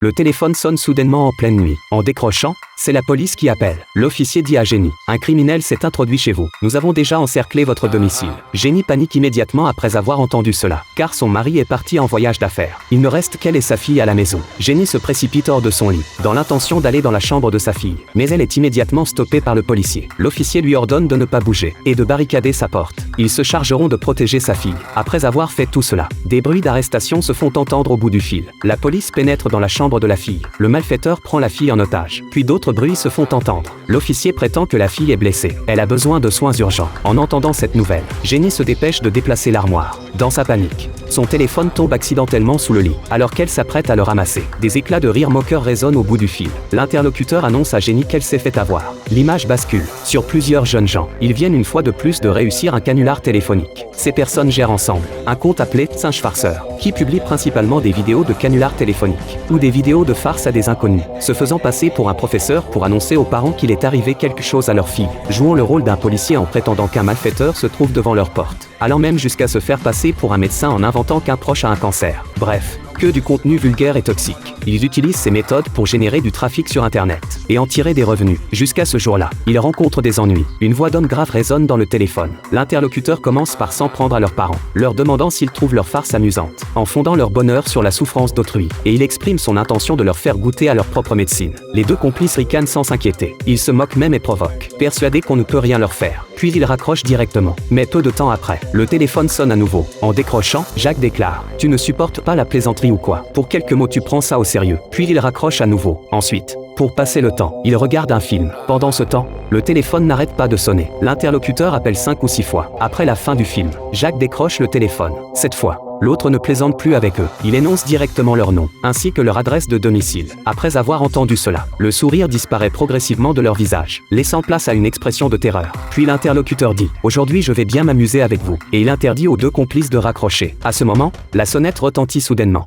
Le téléphone sonne soudainement en pleine nuit. En décrochant, c'est la police qui appelle. L'officier dit à Jenny: un criminel s'est introduit chez vous. Nous avons déjà encerclé votre domicile. Jenny panique immédiatement après avoir entendu cela, car son mari est parti en voyage d'affaires. Il ne reste qu'elle et sa fille à la maison. Jenny se précipite hors de son lit, dans l'intention d'aller dans la chambre de sa fille. Mais elle est immédiatement stoppée par le policier. L'officier lui ordonne de ne pas bouger et de barricader sa porte. Ils se chargeront de protéger sa fille. Après avoir fait tout cela, des bruits d'arrestation se font entendre au bout du fil. La police pénètre dans la chambre de la fille. Le malfaiteur prend la fille en otage. Puis d'autres bruits se font entendre. L'officier prétend que la fille est blessée. Elle a besoin de soins urgents. En entendant cette nouvelle, Jenny se dépêche de déplacer l'armoire. Dans sa panique, son téléphone tombe accidentellement sous le lit, alors qu'elle s'apprête à le ramasser. Des éclats de rire moqueurs résonnent au bout du fil. L'interlocuteur annonce à Jenny qu'elle s'est fait avoir. L'image bascule sur plusieurs jeunes gens. Ils viennent une fois de plus de réussir un canular téléphonique. Ces personnes gèrent ensemble un compte appelé Singe Farceur, qui publie principalement des vidéos de canulars téléphoniques ou des vidéos de farce à des inconnus, se faisant passer pour un professeur pour annoncer aux parents qu'il est arrivé quelque chose à leur fille, jouant le rôle d'un policier en prétendant qu'un malfaiteur se trouve devant leur porte, allant même jusqu'à se faire passer pour un médecin en inventant qu'un proche a un cancer. Bref, que du contenu vulgaire et toxique. Ils utilisent ces méthodes pour générer du trafic sur Internet et en tirer des revenus. Jusqu'à ce jour-là, ils rencontrent des ennuis. Une voix d'homme grave résonne dans le téléphone. L'interlocuteur commence par s'en prendre à leurs parents, leur demandant s'ils trouvent leur farce amusante, en fondant leur bonheur sur la souffrance d'autrui, et il exprime son intention de leur faire goûter à leur propre médecine. Les deux complices ricanent sans s'inquiéter. Ils se moquent même et provoquent, persuadés qu'on ne peut rien leur faire. Puis ils raccrochent directement. Mais peu de temps après, le téléphone sonne à nouveau. En décrochant, Jacques déclare: tu ne supportes pas la plaisanterie ou quoi? Pour quelques mots tu prends ça au sérieux. Puis il raccroche à nouveau. Ensuite, pour passer le temps, il regarde un film. Pendant ce temps, le téléphone n'arrête pas de sonner. L'interlocuteur appelle 5 ou 6 fois. Après la fin du film, Jacques décroche le téléphone. Cette fois, l'autre ne plaisante plus avec eux. Il énonce directement leur nom, ainsi que leur adresse de domicile. Après avoir entendu cela, le sourire disparaît progressivement de leur visage, laissant place à une expression de terreur. Puis l'interlocuteur dit: aujourd'hui je vais bien m'amuser avec vous. Et il interdit aux deux complices de raccrocher. À ce moment, la sonnette retentit soudainement.